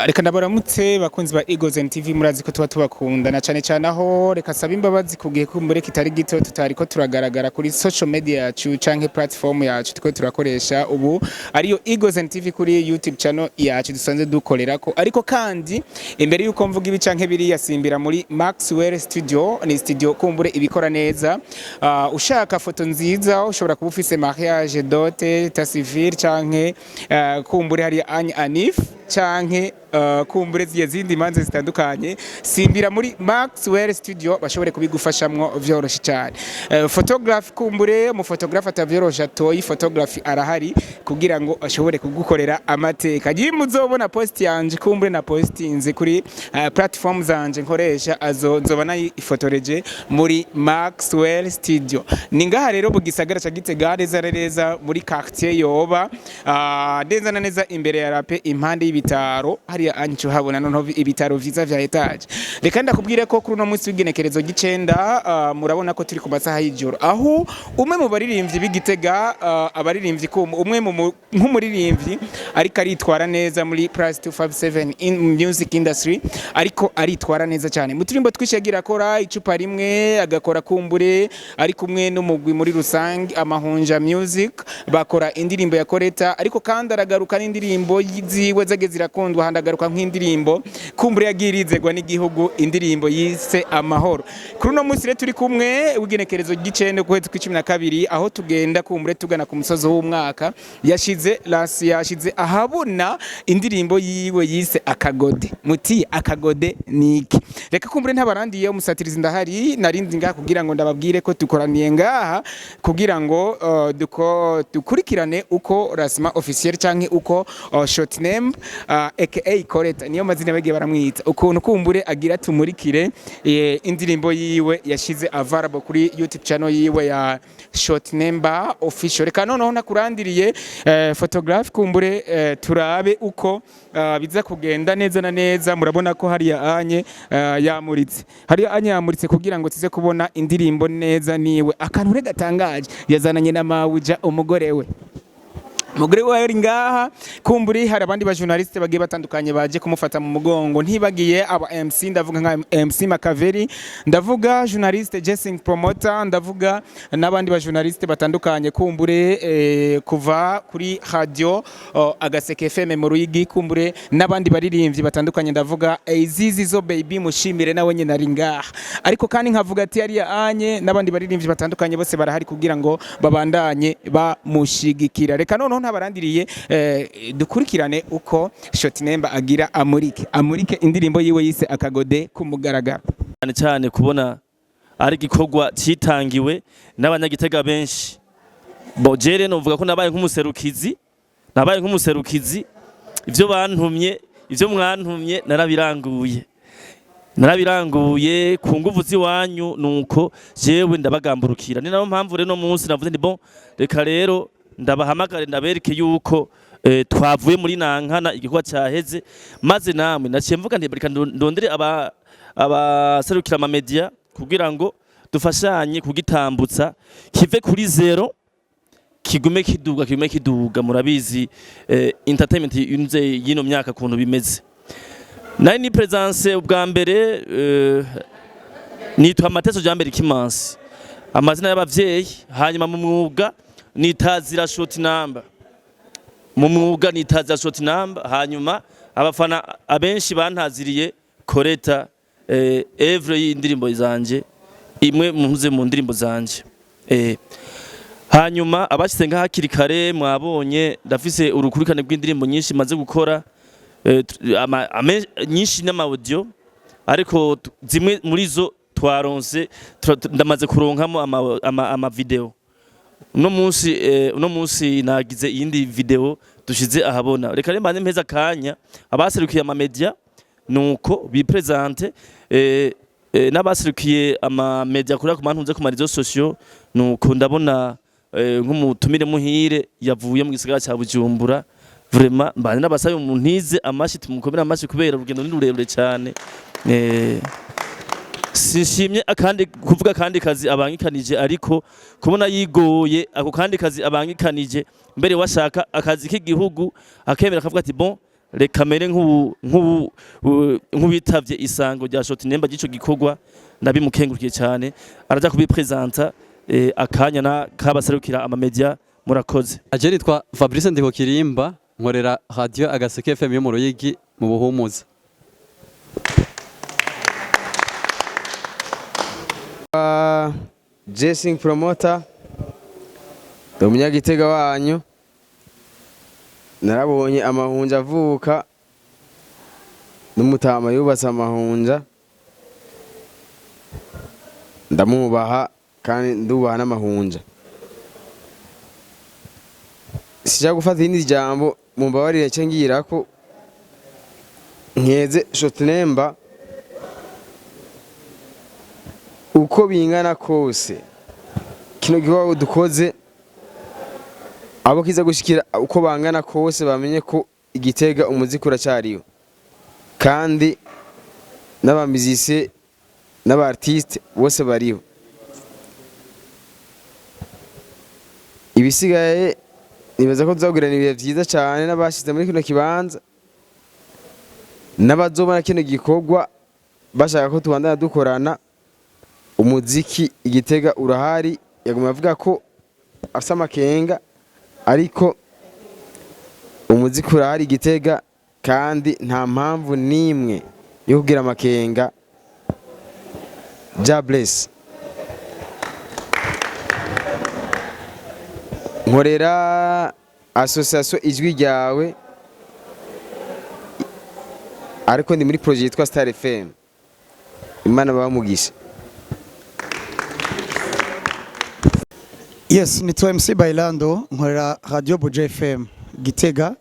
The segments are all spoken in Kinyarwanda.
Reka ndabaramutse bakunzi ba AKOZE TV murazi ko tuba tubakunda na cyane cyane aho reka saba imbabazi kugiye kumbure kitari gito tutariko turagaragara kuri social media yacu canke platform yacu tuko turakoresha ubu ariyo AKOZE TV kuri YouTube channel yacu dusanze dukorerako ariko kandi imbere yuko mvuga ibi canke biri yasimbira muri MWEUSI studio ni studio kumbure ibikora neza ushaka foto nziza ushobora kuba ufise mariage dote ta civil canke kumbure hari anif canke kumbure zindi manze zitandukanye simbira muri MWEUSI studio bashobore kubigufashamwo vyoroshe cyane photographe kumbure mu photographe atavyoroshe atoyi photographe arahari kugira ngo ashobore kugukorera amateka giye muzobona post yanje kumbure na postinze kuri platform zanje nkoresha azoba nayifotoreje muri MWEUSI studio ningaha rero bugisagara ca Gitega neza muri quartier yoba neza na neza imbere ya rape impande y'ibitaro hari ancho habona no ibitaro vyiza vya etage reka ndakubwire ko kuri no munsi w'igenekerezo gicenda murabona ko turi ku masaha y'ijoro aho umwe mu baririmbyi b'Igitega abaririmbyi ko umwe nk'umuririmbyi ariko aritwara neza muri plus 257 in music industry ariko aritwara neza cyane mu turimbo twishagira akora icupa rimwe agakora kumbure ari kumwe n'umugwi muri rusange amahunja music bakora indirimbo ya koreta ariko kandi aragaruka n'indirimbo yiziwe zage zirakundwa handagaruka nk'indirimbo kumbure yagirizegwa n'igihugu indirimbo yise amahoro kuri no munsi turi kumwe ugenekerezo gicende kwezi kwa 12 aho tugenda kumbure tugana ku musozo w'umwaka yashize ahabona indirimbo yiwe yise akagode muti akagode niki reka kumbure ntabarandiye umusatirizi ndahari narindi ngaha kugira ngo ndababwire ko dukoraniye ngaha kugira ngo dukurikirane uko rasma officiel canke uko short name aka koreta niyo mazina bagiye baramwita ukuntu kumbure agira tumurikire indirimbo yiwe yashize available kuri YouTube channel yiwe ya short number official reka noneho nakurandiriye photographe kumbure turabe uko biza kugenda neza na neza murabona ko hari anye yamuritse kugira ngo tize kubona indirimbo neza niwe akantu regatangaje yazananye na mawuja umugore we mugore wayo ngaha kumburi hari abandi ba journaliste bagiye batandukanye baje kumufata mu mugongo ntibagiye aba MC ndavuga nka MC Makaveri ndavuga journaliste Jessing Promoter ndavuga nabandi ba journaliste batandukanye kumbure kuva kuri radio Agaseke FM mu Ruyigi kumbure nabandi baririmbyi batandukanye ndavuga Azizi zo baby mushimire nawe nyene ari ngaha ariko kandi nkavuga ati ari anye nabandi baririmbyi batandukanye bose barahari kugira ngo babandanye bamushigikira reka noneho ntabarandiriye dukurikirane uko short number agira amurike indirimbo yiwe yise akagode kumugaragara cyane kubona ari gikorwa citangiwe n'abanyagitega benshi bojere no vuga ko nabaye nk'umuserukizi ivyo bantumye ivyo mwantumye narabiranguye ku nguvu ziwanyu nuko jewe ndabagamburukira ni nayo mpamvu rero no munsi navuze ndi bon reka rero ndabahamagare ndabereke yuko twavuye muri nankana igikorwa cyaheze maze namwe naciye mvuga nti reka ndondere abaserukira ama media kugira ngo dufashanye kugitambutsa kive kuri zero kigume kiduga murabizi entertainment yunze yino myaka kuntu bimeze nari ni presence ubwa mbere nitwa Mateso Jambere Kimansi amazina y'abavyeyi hanyuma mu mwuga nitazira short number mu mwuga nitazira short number hanyuma abafana abenshi bantaziriye koreta every indirimbo zanje imwe muze mu ndirimbo zanje hanyuma abashyize ngaha hakiri kare mwabonye ndafise urukurikane rw'indirimbo nyinshi maze gukora nyinshi n'amaudio ariko zimwe muri zo twaronse ndamaze kuronkamo ama video uno munsi nagize iyindi video dushize ahabona reka rero mbane mpeza kanya abaserukiye ama media nuko bipresente n'abaserukiye ama media kuri ku mantunze ku marizo sociaux nuko ndabona nk'umutumire muhire yavuye mu gisagara cya Bujumbura vraiment mbane n'abasabe umuntu ntize amashi tumukomera amashi kubera urugendo ni rurerure cyane sinshimye akandi kuvuga kandi kazi abangikanije ariko kubona yigoye ako kandi kazi abangikanije mbere washaka akazi k'igihugu akemera akavuga ati bon reka mere nk'ubitavye isango rya shoti nemba gico gikorwa ndabimukengurukiye cyane araza kubipresenta akanya na kabaserukira amamedia murakoze. Aje nitwa Fabrice Ndikokirimba nkorera radio Agaseke FM yo mu Ruyigi mu Buhumuza. Jessing promoter Umunyagitega wanyu narabonye amahunja avuka n'umutama yubatse amahunja ndamubaha kandi ndubaha n'amahunja. Sija gufata indi jambo mumbabarire cyo ngira ko nkeze Shotnemba uko bingana kose kino gikorwa dukoze abo kiza gushikira uko bangana kose bamenye ko Igitega umuziki uracyariyo kandi n'abamizise n'abartiste bose bariho. Ibisigaye nibaza ko tuzagirana ibihe byiza cyane n'abashize muri kino kibanza n'abazobona kino gikorwa bashaka ko tubandana dukorana. Umuziki Igitega urahari yaguma avuga ko afite amakenga ariko umuziki urahari Igitega kandi nta mpamvu nimwe yo kugira amakenga. Ja bless. Nkorera association ijwi ryawe ariko ndi muri projet yitwa Star FM. Imana bamugisha. Yes, nitwa MC Bailando nkorera Radio Buja FM Gitega.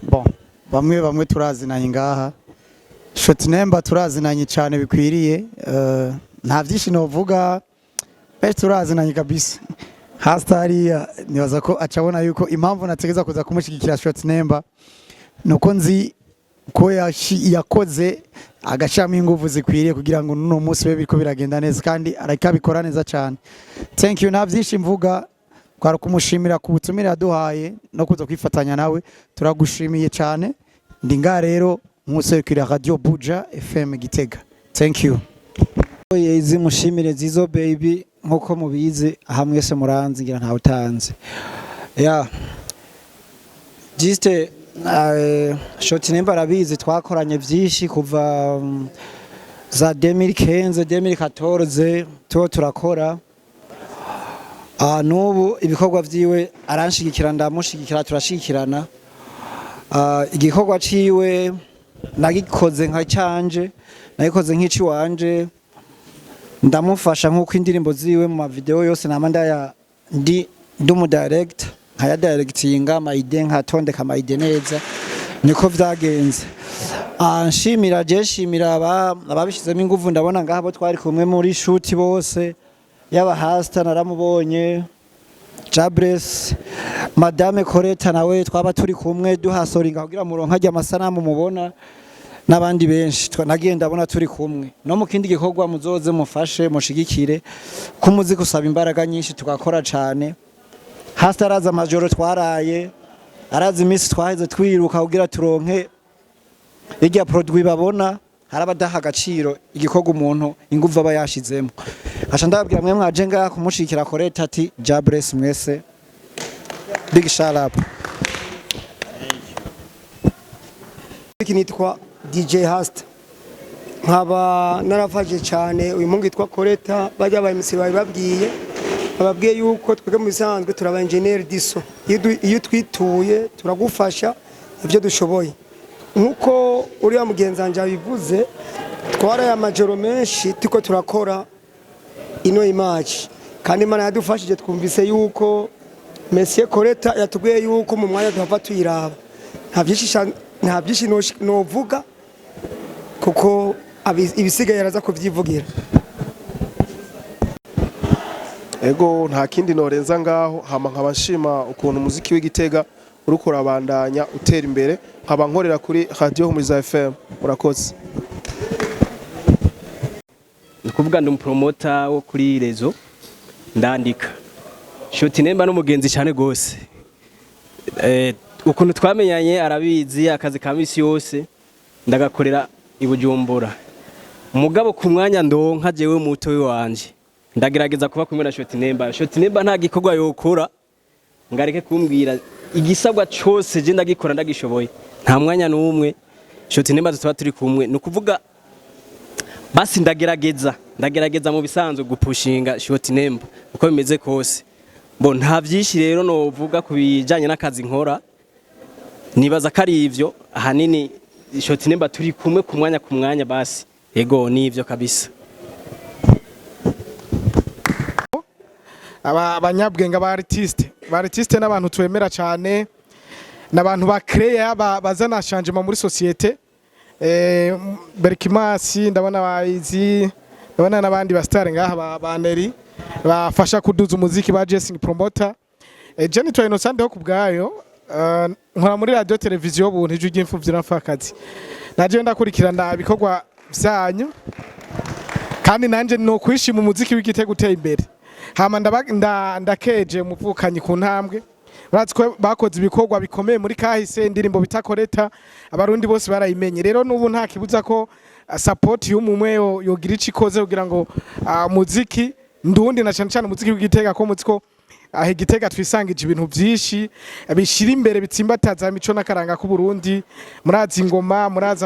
Bon, bamwe turazinanye ngaha. Shotnemba turazinanye cyane bikwiriye. Nta byinshi novuga. Turazinanye kabisa. Hastari nibaza ko acabona yuko impamvu nategeza kuza kumushigikira Shotnemba nuko nzi ko yakoze agashami ingufu zikwiriye kugira ngo no munsi we biriko biragenda neza kandi arakabikora neza cyane. Thank you navyinshi mvuga kwara kumushimira ku butumire yaduhaye no kuza kwifatanya nawe turagushimiye cyane. Ndi nga rero muserukira Radio Buja FM Gitega. Thank you. Izi mushimire zizo baby nkuko mubizi aha mwese muranzi ngira nta utanze. Yeah. Juste Shotnemba arabizi twakoranye byinshi kuva za 2015 2014 turakora. Nubu ibikorwa vyiwe aranshigikira ndamushigikira turashikirana. Igikorwa ciwe nagikoze nka canje nagikoze nk'ici wanje ndamufasha nkuko indirimbo ziwe mu video yose namanda ndi mu director nkaya directinga amaide nkatondeka amaide neza niko vyagenze. Nshimira ababishizemo ingufu ndabona ngabo twari kumwe muri shoot bose yaba hasta naramubonye Jabress Madame Coretta nawe twaba turi kumwe duhasoringa kugira muronka ajya amasanamu mubona n'abandi benshi nagiye ndabona turi kumwe no mu kindi gikorwa muzoze mufashe mushigikire ku muziki usaba imbaraga nyinshi tugakora cyane. Hasta araza amajoro twaraye araza iminsi twaheze twiruka kugira turonke irya produit babona harabadaha agaciro igikorwa umuntu ingufu aba yashizemo. Asha ndababwira mwe mwaje ngaha kumushikira Coretta ati Jabress mwese big shout out. Nitwa DJ Hasta nkaba narafaje cyane uyu mungu yitwa Coretta bajya abayimisi bababwiye yuko twege mu bisanzwe turaba engineer diso iyo twituye turagufasha ibyo dushoboye nkuko uri ya mugenzanje abivuze twara ya majoro menshi tiko turakora ino image kandi Imana yadufashije twumvise yuko Monsieur Coretta yatubwiye yuko mu mwanya duhava tuyiraba nta byinshi novuga kuko ibisigaye araza kuvyivugira. Ego nta kindi norenza ngaho hama nkabashima ukuntu umuziki w'Igitega uruko urabandanya utera imbere nkaba nkorera kuri Radio Humuriza FM. Murakoze. Kuvuga ndi promoter wo kuri rezo ndandika Shotnemba n'umugenzi cyane gose ukuntu twamenyanye arabizi akazi ka misi yose ndagakorera i Bujumbura umugabo ku mwanya ndonka jewe muto wanje ndagerageza kuba kumwe na Shotinemba nta gikorwa yokora ngareke kumbwira igisabwa cyose je ndagikora ndagishoboye nta mwanya n'umwe Shotinemba tuba turi kumwe nukuvuga basi ndagerageza mu bisanzwe gupushinga Shotinemba uko bimeze kose bo nta byinshi rero novuga kubijanye n'akazi nkora nibaza kari ivyo ahanini Shotinemba turi kumwe ku mwanya basi ego nivyo kabisa abanyabwenga ba artiste n'abantu twemera cyane n'abantu ba créer bazana changement muri societe Berkimasi ndabona bayizi ndabona n'abandi ba star ngaha ba Neri bafasha kuduza umuziki ba Jessing promoter Jenny to Innocent ho kubgayo nkora muri radio televiziyo buntu ijwi ry'imfuvyi n'afakazi naje ndakurikirana ibikorwa byanyu kandi nanje no kwishima umuziki w'igitego uteye imbere hama ndakeje umuvukanyi ku ntambwe uratse bakoze ibikorwa bikomeye muri kahise indirimbo bitakoreta abarundi bose barayimenye rero nubu nta kibuza ko support y'umumwe yogira icikoze kugira ngo muziki ndundi na cyane muziki w'igitega ko muziko igitega twisangije ibintu byinshi bishira imbere bitsimbataza imico nakaranga ku Burundi murazi ingoma muraza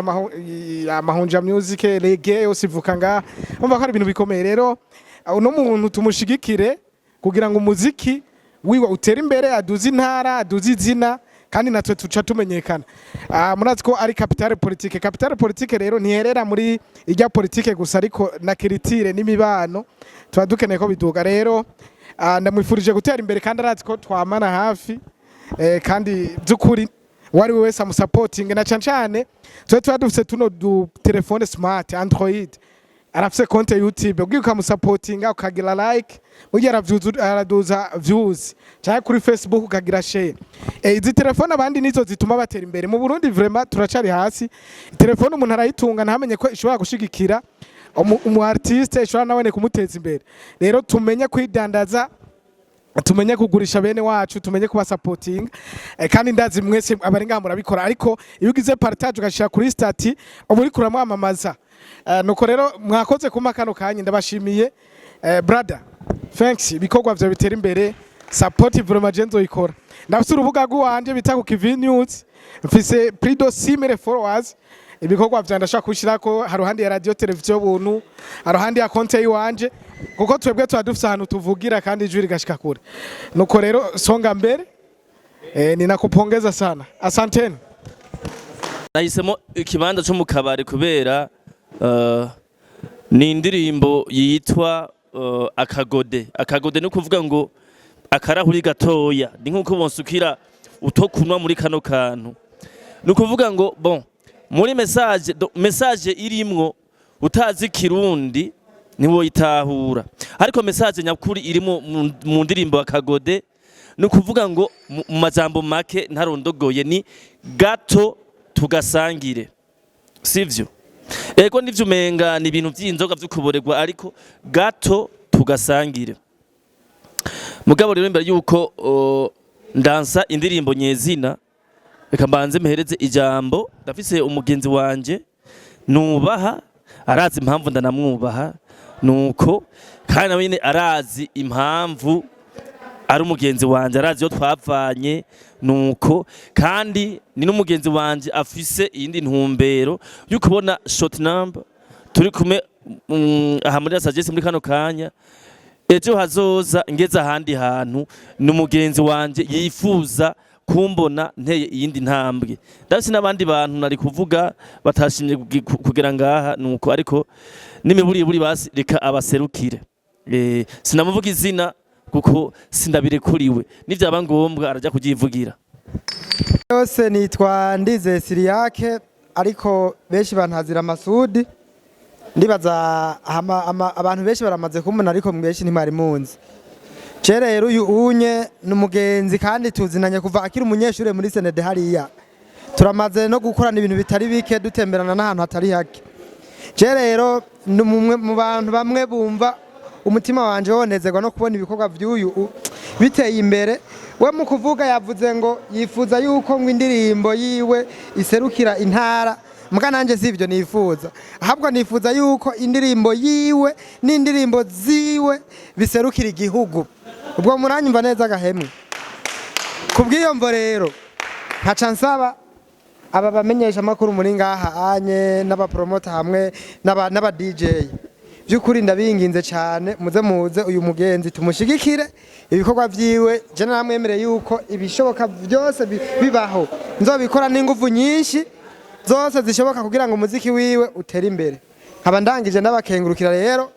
amahunja music reggae yose ivuka nga umva ko ari ibintu bikomeye rero uno muntu tumushigikire kugira ngo umuziki wiwe utera imbere aduze intara aduze izina kandi natwe tuca tumenyekana murazi ko ari capitale politique rero ntiherera muri ijya politique gusa ariko na kiritire n'imibano tuba dukeneye ko biduga rero ndamwifurije gutera imbere kandi arazi ko twamana hafi kandi byukuri wari wese amusupporting na cyane tuba dufite tuno du telefone smart Android arafise konte YouTube ubwo ukamusupportinga ukagira like ugira araduza views cyangwa kuri Facebook ukagira share izi telefone abandi nizo zituma batera imbere mu Burundi vraiment turacari hasi telefone umuntu arayitunga ntamenye ko ishobora gushigikira umu artiste ishobora nabone kumuteza imbere rero tumenye kwidandaza tumenye kugurisha bene wacu tumenye kuba supporting kandi ndazi mwese abari ngamura bikora ariko iyo ugize partage ugashira kuri stati uburi kuramwamamaza nuko rero mwakoze kuma kano kanya ndabashimiye brother thanks bikorwa bya bitera imbere support vraiment genzo ikora ndafite urubuga rwanje bita ku KV News mfise plus de 6000 followers ibikorwa bya ndashaka kushirako haruhandi ya radio televiziyo buntu haruhandi ya konte yiwanje kuko twebwe twadufise ahantu tuvugira kandi ijwi rigashika kure nuko rero songa mbere ninakupongeza sana asanteni nahisemo ikibanza cyo mu kabari kubera ni indirimbo yitwa akagode ni kuvuga ngo akarahuri gatoya ni nkuko bonsukira utokunwa muri kano kantu ni kuvuga ngo bon muri message irimwo utazi kirundi niwo yitahura ariko message nyakuri irimo mu ndirimbo akagode ni kuvuga ngo mu majambo make ntarondogoye ni gato tugasangire sivyo ego nivyo umenga ni ibintu by'inzoga vy'ukuboregwa ariko gato tugasangire mugabo rero imbere yuko ndansa indirimbo nyezina reka mbanze mehereze ijambo ndafise umugenzi wanje nubaha arazi impamvu ndanamwubaha nuko kandi nawe nyine arazi impamvu ari umugenzi wanje arazi yo twavanye nuko kandi ni n'umugenzi wanje afise iyindi ntumbero yo kubona short number turi kume aha muri suggest muri kano kanya ejo hazoza ngeze ahandi hantu n'umugenzi wanje yifuza kumbona nteye iyindi ntambwe ndafise n'abandi bantu nari kuvuga batashimye kugera ngaha nuko ariko nimiburi basi reka abaserukire sinamuvuga izina kuko sindabirekuriwe nivyaba ngombwa araja kujivugira yose nitwa Ndize Siriake ariko benshi bantazira Masudi ndibaza abantu benshi baramaze kumuna ariko mweshi ntimari munzi rero uyu unye n'umugenzi kandi tuzinanye kuva akiri umunyeshure muri senede hariya turamaze no gukorana ibintu bitari bike dutemberana n'ahantu hatari hake rero mu bantu bamwe bumva umutima wanje wonezerwa no kubona ibikorwa by'uyu biteye imbere. We mu kuvuga yavuze ngo yifuza yuko ngo indirimbo yiwe iserukira intara, mbwa nanje sivyo nifuza, ahubwo nifuza yuko indirimbo yiwe n'indirimbo ziwe biserukira igihugu. Ubwo muranyumva neza gahemwe. Kubw'iyo mvo rero nkaca nsaba aba bamenyesha makuru muri ngaha anye n'abapromota hamwe n'aba DJ, by'ukuri ndabinginze cyane muze uyu mugenzi tumushigikire ibikorwa vyiwe. Je namwemereye yuko ibishoboka byose bibaho nzobikora n'ingufu nyinshi zose zishoboka kugira ngo umuziki wiwe utere imbere. Nkaba ndangije ndabakengurukira rero,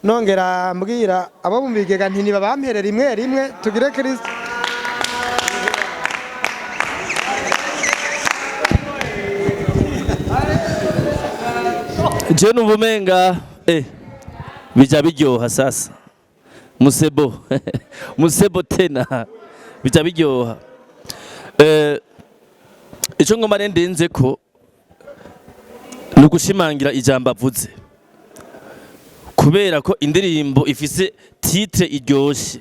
nongera mbwira abo mu bigega nti nibabamperera rimwe rimwe tugire Kristo. Je nubumenga bija biryoha sasa musebo musebo tena bija biryoha. Ico ngoma rendenze ko nugushimangira ijambo avuze, kubera ko indirimbo ifise titre iryoshe.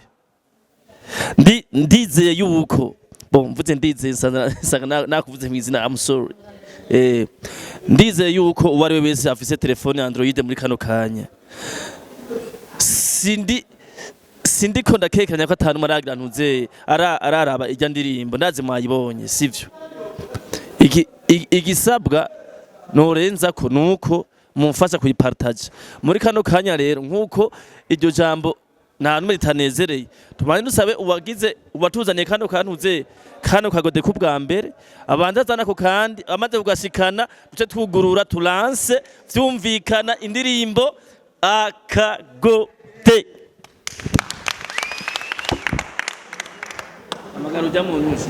Ndizeye yuko mvuze ndizeye sanga nakuvuze mwizina, I'm sorry. Ndizeye yuko uwari we wese afise telefone Android muri kano kanya, sindiko ndakekanya ko atanu maragira ntuze araraba ijya ndirimbo, ndaze mwayibonye sivyo. Igisabwa norenza ko nuko mumfasha kuyipartage muri kano kanya rero, nkuko iryo jambo nta numwe ritanezereye. Tumanye dusabe uwagize ubatuzaniye kano kantuze kano kagode kubwa mbere, abanza zana ko kandi amaze kugashikana duce twugurura tulanse vyumvikana indirimbo akagode. Amagaro jya mu nyusi.